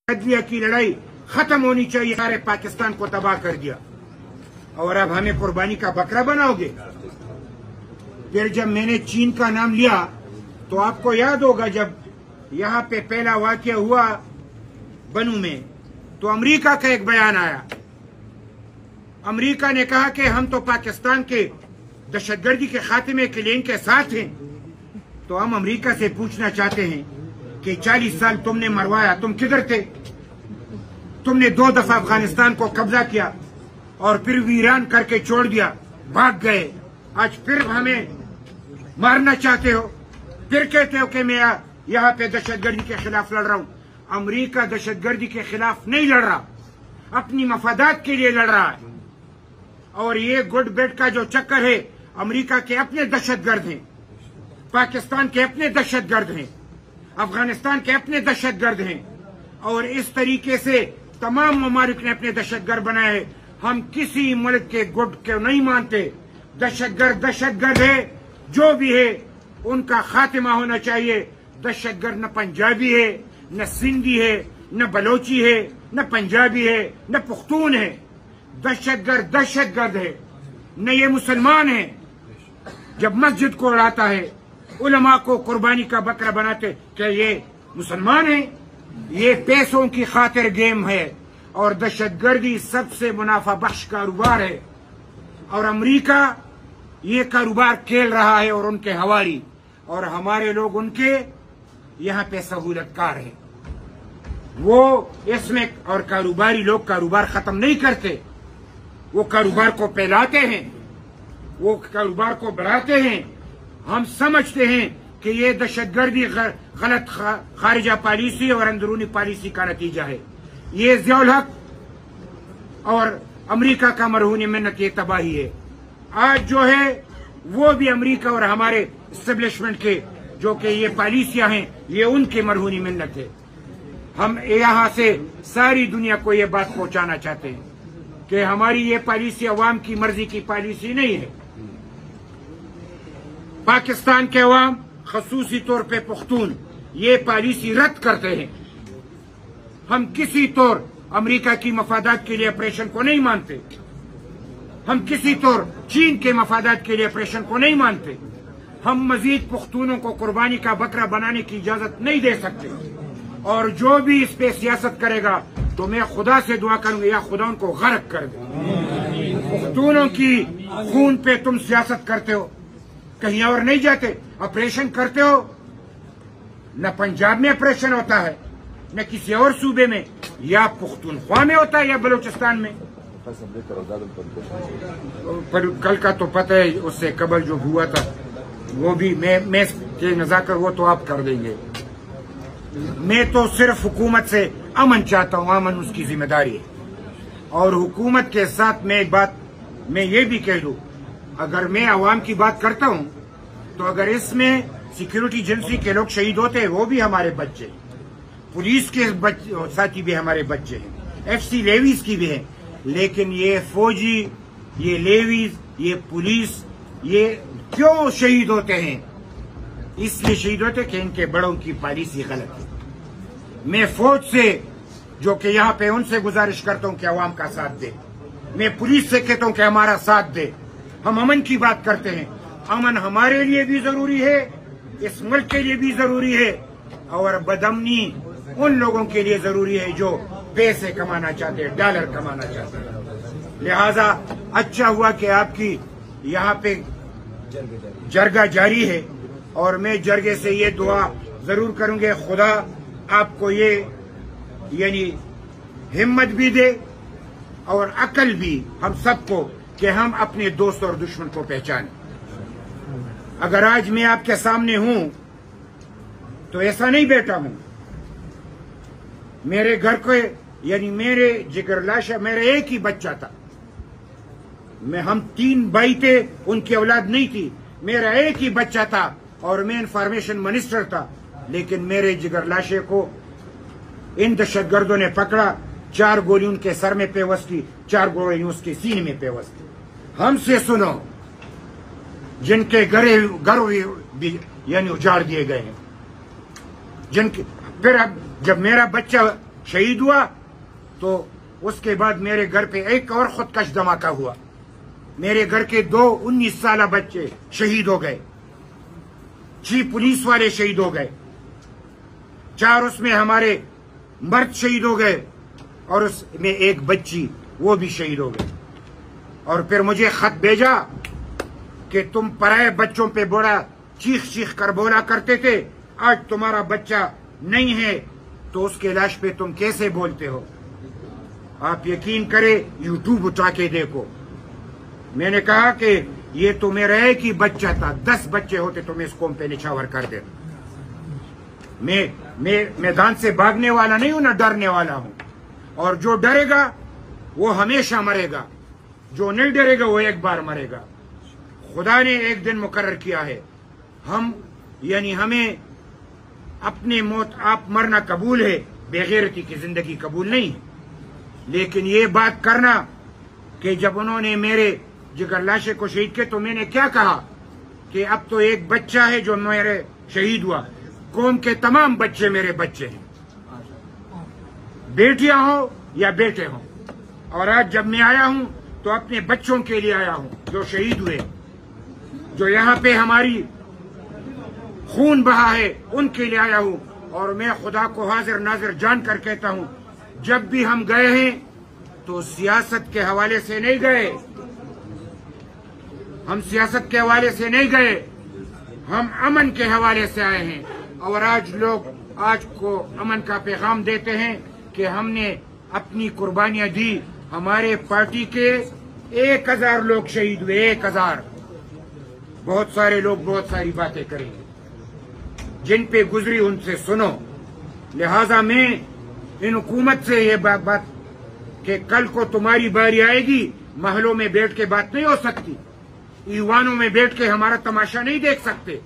عدلیہ کی لڑائی ختم ہونی چاہیے، سارے پاکستان کو تباہ کر دیا اور اب ہمیں قربانی کا بکرا بناؤ گے۔ پھر جب میں نے چین کا نام لیا تو آپ کو یاد ہوگا جب یہاں پہ پہلا واقعہ ہوا بنو میں تو امریکہ کا ایک بیان آیا۔ امریکہ نے کہا کہ ہم تو پاکستان کے دہشت گردی کے خاتمے کے لیے ان کے ساتھ ہیں۔ تو ہم امریکہ سے پوچھنا چاہتے ہیں کہ 40 سال تم نے مروایا، تم کدھر تھے؟ تم نے 2 دفعہ افغانستان کو قبضہ کیا اور پھر ویران کر کے چھوڑ دیا، بھاگ گئے۔ آج پھر ہمیں مارنا چاہتے ہو، پھر کہتے ہو کہ میں یہاں پہ دہشت گردی کے خلاف لڑ رہا ہوں۔ امریکہ دہشت گردی کے خلاف نہیں لڑ رہا، اپنی مفادات کے لیے لڑ رہا ہے۔ اور یہ گڈ بیٹ کا جو چکر ہے، امریکہ کے اپنے دہشت گرد ہیں، پاکستان کے اپنے دہشت گرد ہیں، افغانستان کے اپنے دہشت گرد ہیں، اور اس طریقے سے تمام ممالک نے اپنے دہشت گرد بنائے ہیں۔ ہم کسی ملک کے گڈ کو نہیں مانتے۔ دہشت گرد ہے، جو بھی ہے ان کا خاتمہ ہونا چاہیے۔ دہشت گرد نہ پنجابی ہے، نہ سندھی ہے، نہ بلوچی ہے، نہ پنجابی ہے، نہ پختون ہے۔ دہشت گرد ہے، نہ یہ مسلمان ہے۔ جب مسجد کو اڑاتا ہے، علماء کو قربانی کا بکرا بناتے، کیا یہ مسلمان ہیں؟ یہ پیسوں کی خاطر گیم ہے اور دہشت گردی سب سے منافع بخش کاروبار ہے، اور امریکہ یہ کاروبار کھیل رہا ہے اور ان کے حوالی، اور ہمارے لوگ ان کے یہاں پہ سہولت کار ہیں۔ وہ اس میں، اور کاروباری لوگ کاروبار ختم نہیں کرتے، وہ کاروبار کو پھیلاتے ہیں، وہ کاروبار کو بڑھاتے ہیں۔ ہم سمجھتے ہیں کہ یہ دہشت گردی غلط خارجہ پالیسی اور اندرونی پالیسی کا نتیجہ ہے۔ یہ ضیاء الحق اور امریکہ کا مرہون منت، یہ تباہی ہے۔ آج جو ہے وہ بھی امریکہ اور ہمارے اسٹیبلشمنٹ کے جو کہ یہ پالیسیاں ہیں، یہ ان کی مرہون منت ہے۔ ہم یہاں سے ساری دنیا کو یہ بات پہنچانا چاہتے ہیں کہ ہماری یہ پالیسی عوام کی مرضی کی پالیسی نہیں ہے۔ پاکستان کے عوام، خصوصی طور پہ پختون، یہ پالیسی رد کرتے ہیں۔ ہم کسی طور امریکہ کی مفادات کے لیے آپریشن کو نہیں مانتے، ہم کسی طور چین کے مفادات کے لیے آپریشن کو نہیں مانتے۔ ہم مزید پختونوں کو قربانی کا بکرا بنانے کی اجازت نہیں دے سکتے، اور جو بھی اس پہ سیاست کرے گا تو میں خدا سے دعا کروں گا یا خدا ان کو غرق کر دے۔ پختونوں کی خون پہ تم سیاست کرتے ہو، کہیں اور نہیں جاتے، آپریشن کرتے ہو۔ نہ پنجاب میں آپریشن ہوتا ہے، نہ کسی اور صوبے میں، یا پختونخوا میں ہوتا ہے یا بلوچستان میں۔ پر کل کا تو پتہ ہے، اس سے قبل جو ہوا تھا وہ بھی میں کے نذاکر وہ تو آپ کر دیں گے۔ میں تو صرف حکومت سے امن چاہتا ہوں، امن اس کی ذمہ داری ہے۔ اور حکومت کے ساتھ میں ایک بات میں یہ بھی کہہ دوں، اگر میں عوام کی بات کرتا ہوں تو اگر اس میں سیکیورٹی ایجنسی کے لوگ شہید ہوتے ہیں، وہ بھی ہمارے بچے ہیں، پولیس کے ساتھی بھی ہمارے بچے ہیں، ایف سی لیویز کی بھی ہیں، لیکن یہ فوجی، یہ لیویز، یہ پولیس، یہ کیوں شہید ہوتے ہیں؟ اس لیے شہید ہوتے کہ ان کے بڑوں کی پالیسی غلط ہے۔ میں فوج سے جو کہ یہاں پہ ان سے گزارش کرتا ہوں کہ عوام کا ساتھ دے، میں پولیس سے کہتا ہوں کہ ہمارا ساتھ دے۔ ہم امن کی بات کرتے ہیں، امن ہمارے لیے بھی ضروری ہے، اس ملک کے لیے بھی ضروری ہے، اور بدامنی ان لوگوں کے لیے ضروری ہے جو پیسے کمانا چاہتے ہیں، ڈالر کمانا چاہتے ہیں۔ لہذا اچھا ہوا کہ آپ کی یہاں پہ جرگہ جاری ہے، اور میں جرگے سے یہ دعا ضرور کروں گے، خدا آپ کو یہ یعنی ہمت بھی دے اور عقل بھی، ہم سب کو، کہ ہم اپنے دوست اور دشمن کو پہچانیں۔ اگر آج میں آپ کے سامنے ہوں تو ایسا نہیں بیٹھا ہوں، میرے گھر کو یعنی میرے جگر لاشا میرا ایک ہی بچہ تھا، ہم 3 بھائی تھے، ان کی اولاد نہیں تھی، میرا ایک ہی بچہ تھا اور میں انفارمیشن منسٹر تھا، لیکن میرے جگر لاشے کو ان دہشت گردوں نے پکڑا، 4 گولی ان کے سر میں پیوست کی، 4 گولی اس کے سینے میں پیوست کی۔ ہم سے سنو، جن کے گھر بھی یعنی اجاڑ دیے گئے ہیں، جن کے پھر اب جب میرا بچہ شہید ہوا تو اس کے بعد میرے گھر پہ ایک اور خودکش دھماکہ ہوا. میرے گھر کے 2 19 سالہ بچے شہید ہو گئے, 6 پولیس والے شہید ہو گئے, 4 اس میں ہمارے مرد شہید ہو گئے, اور اس میں ایک بچی وہ بھی شہید ہو گئی. اور پھر مجھے خط بھیجا کہ تم پرائے بچوں پہ بڑا چیخ چیخ کر بولا کرتے تھے, آج تمہارا بچہ نہیں ہے تو اس کے لاش پہ تم کیسے بولتے ہو. آپ یقین کریں, یوٹیوب اٹھا کے دیکھو. میں نے کہا کہ یہ تو میرا ایک ہی بچہ تھا, 10 بچے ہوتے تو میں اس قوم پہ نچھاور کر دیتا. میں میدان سے بھاگنے والا نہیں ہوں, نہ ڈرنے والا ہوں. اور جو ڈرے گا وہ ہمیشہ مرے گا, جو نہیں ڈرے گا وہ ایک بار مرے گا. خدا نے ایک دن مقرر کیا ہے, ہمیں اپنی موت آپ مرنا قبول ہے, بےغیرتی کی زندگی قبول نہیں ہے. لیکن یہ بات کرنا کہ جب انہوں نے میرے جگر لاشے کو شہید کیا تو میں نے کیا کہا کہ اب تو ایک بچہ ہے جو میرے شہید ہوا, قوم کے تمام بچے میرے بچے ہیں, بیٹیاں ہوں یا بیٹے ہوں. اور آج جب میں آیا ہوں تو اپنے بچوں کے لیے آیا ہوں جو شہید ہوئے, جو یہاں پہ ہماری خون بہا ہے, ان کے لیے آیا ہوں. اور میں خدا کو حاضر ناظر جان کر کہتا ہوں, جب بھی ہم گئے ہیں تو سیاست کے حوالے سے نہیں گئے, ہم سیاست کے حوالے سے نہیں گئے, ہم امن کے حوالے سے آئے ہیں. اور آج لوگ آج کو امن کا پیغام دیتے ہیں کہ ہم نے اپنی قربانیاں دی. ہمارے پارٹی کے 1000 لوگ شہید ہوئے, 1000. بہت سارے لوگ بہت ساری باتیں کریں گے, جن پہ گزری ان سے سنو. لہذا میں ان حکومت سے یہ بات کہ کل کو تمہاری باری آئے گی, محلوں میں بیٹھ کے بات نہیں ہو سکتی, ایوانوں میں بیٹھ کے ہمارا تماشا نہیں دیکھ سکتے.